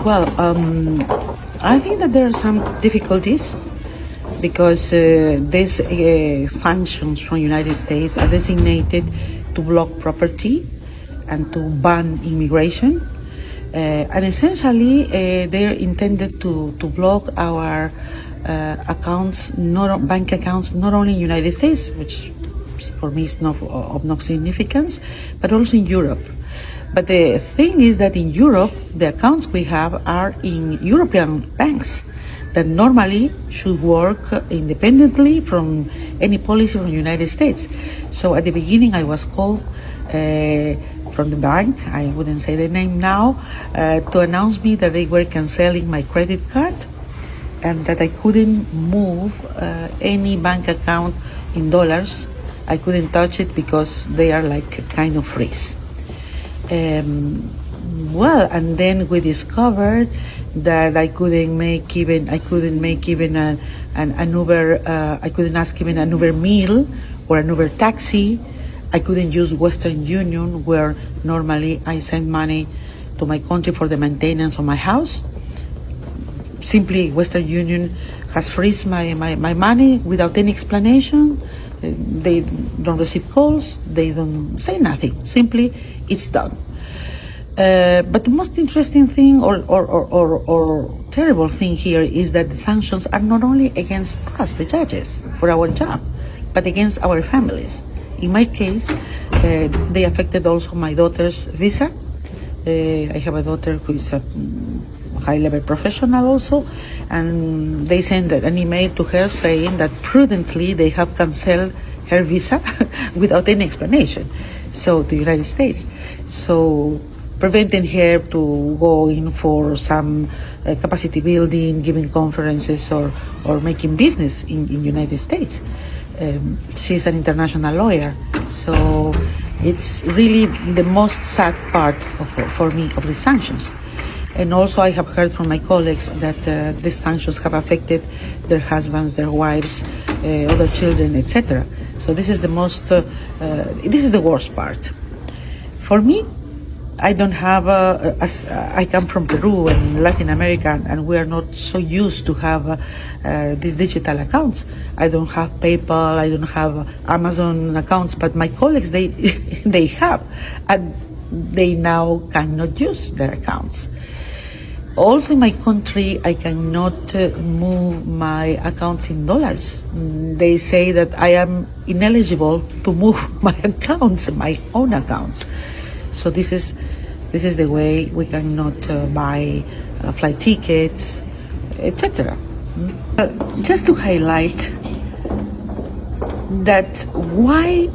Well, I think that there are some difficulties because these sanctions from United States are designated to block property and to ban immigration. And essentially, they're intended to block our bank accounts, not only in the United States, which for me is not of no significance, but also in Europe. But the thing is that in Europe, the accounts we have are in European banks that normally should work independently from any policy from the United States. So at the beginning, I was called from the bank, I wouldn't say the name now, to announce me that they were canceling my credit card and that I couldn't move any bank account in dollars. I couldn't touch it because they are like kind of freeze. Well, and then we discovered that I couldn't make even an Uber. I couldn't ask even an Uber meal or an Uber taxi. I couldn't use Western Union, where normally I send money to my country for the maintenance of my house. Simply, Western Union has freeze my money without any explanation. They don't receive calls. They don't say nothing. Simply, it's done. But the most interesting thing or terrible thing here is that the sanctions are not only against us, the judges, for our job, but against our families. In my case, they affected also my daughter's visa. I have a daughter who is a high-level professional also, and they sent an email to her saying that prudently they have canceled her visa without any explanation, so to the United States. So preventing her to go in for some capacity building, giving conferences or making business in United States. She's an international lawyer, so it's really the most sad part for me of the sanctions. And also I have heard from my colleagues that the sanctions have affected their husbands, their wives, other children, etc. So this is the worst part. For me, I don't have I come from Peru and Latin America, and we are not so used to have these digital accounts. I don't have PayPal, I don't have Amazon accounts, but my colleagues, they have, and they now cannot use their accounts. Also in my country, I cannot move my accounts in dollars. They say that I am ineligible to move my accounts, my own accounts. So this is the way we cannot buy flight tickets, etc. Just to highlight that why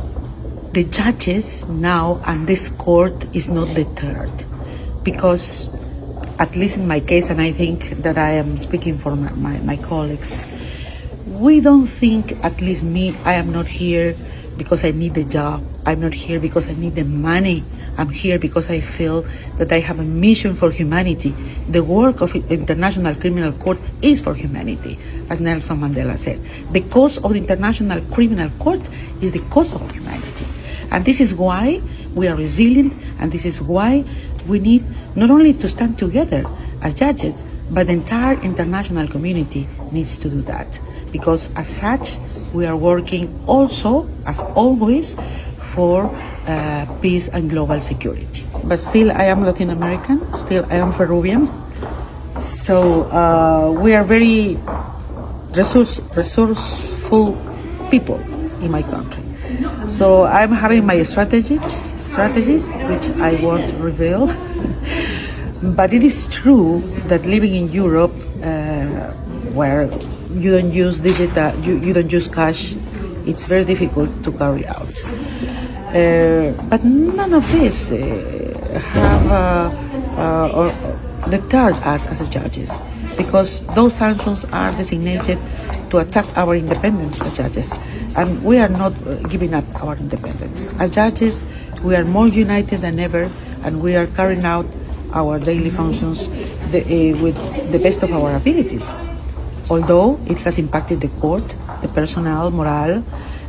the judges now and this court is not deterred, because at least in my case, and I think that I am speaking for my colleagues, we don't think, at least me, I am not here because I need the job. I'm not here because I need the money. I'm here because I feel that I have a mission for humanity. The work of the International Criminal Court is for humanity, as Nelson Mandela said. The cause of the International Criminal Court is the cause of humanity. And this is why we are resilient, and this is why we need not only to stand together as judges, but the entire international community needs to do that. Because as such, we are working also, as always, for peace and global security. But still, I am Latin American, still I am Peruvian. So we are very resourceful people in my country. So I'm having my strategies, which I won't reveal. But it is true that living in Europe, where you don't use digital, you don't use cash, it's very difficult to carry out. But none of this have or deterred us as judges, because those sanctions are designated to attack our independence as judges, and we are not giving up our independence. As judges, we are more united than ever, and we are carrying out our daily functions with the best of our abilities. Although it has impacted the court, the personnel, morale,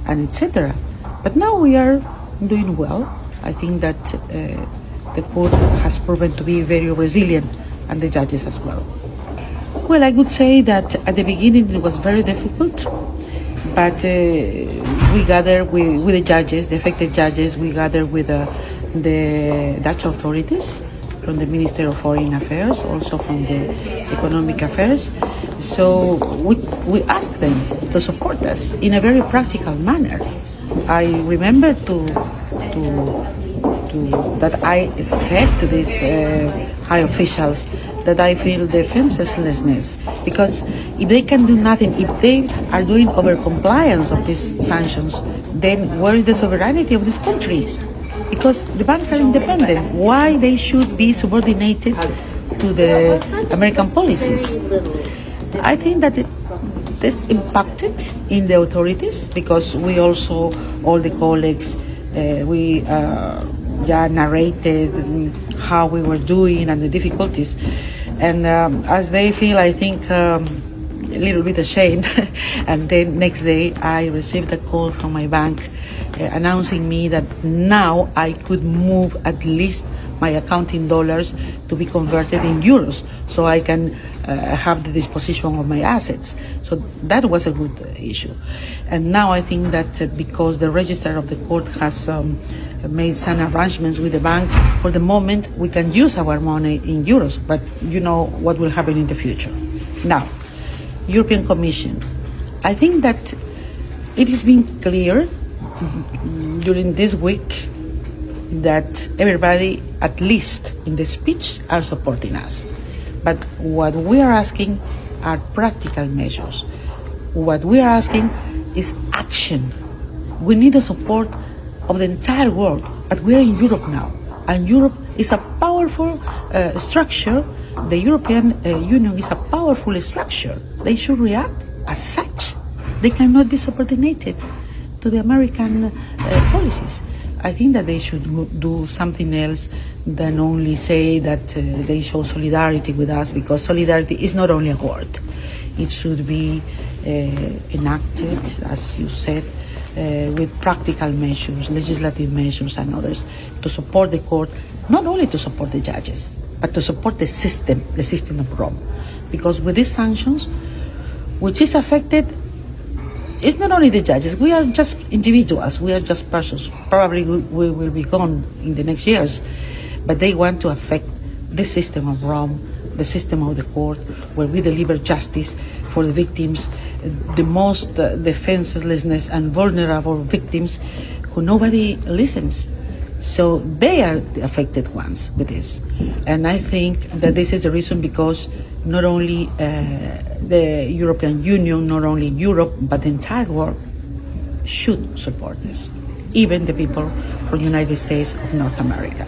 and etc. But now we are doing well. I think that the court has proven to be very resilient and the judges as well. Well, I would say that at the beginning it was very difficult, but we gathered with the judges, the affected judges, we gathered with the Dutch authorities, from the Minister of Foreign Affairs, also from the Economic Affairs. So we asked them to support us in a very practical manner. I remember that I said to these high officials that I feel defenselessness, because if they can do nothing, if they are doing over-compliance of these sanctions, then where is the sovereignty of this country? Because the banks are independent. Why they should be subordinated to the American policies? I think that this impacted in the authorities, because we also, all the colleagues, we narrated how we were doing and the difficulties. And as they feel, I think, a little bit ashamed. And then next day I received a call from my bank announcing me that now I could move at least my account in dollars to be converted in euros, so I can have the disposition of my assets. So that was a good issue. And now I think that because the registrar of the court has made some arrangements with the bank, for the moment we can use our money in euros, but you know what will happen in the future. Now, European Commission, I think that it has been clear during this week that everybody, at least in the speech, are supporting us. But what we are asking are practical measures. What we are asking is action. We need the support of the entire world, but we are in Europe now, and Europe is a powerful structure. The European Union is a powerful structure. They should react as such. They cannot be subordinated to the American policies. I think that they should do something else than only say that they show solidarity with us, because solidarity is not only a word. It should be enacted, as you said, with practical measures, legislative measures and others, to support the court, not only to support the judges, but to support the system of Rome. Because with these sanctions, which is affected, it's not only the judges, we are just individuals, we are just persons. Probably we will be gone in the next years, but they want to affect the system of Rome, the system of the court, where we deliver justice for the victims, the most defenselessness and vulnerable victims who nobody listens. So they are the affected ones with this. And I think that this is the reason, because not only the European Union, not only Europe, but the entire world should support this, even the people from the United States of North America.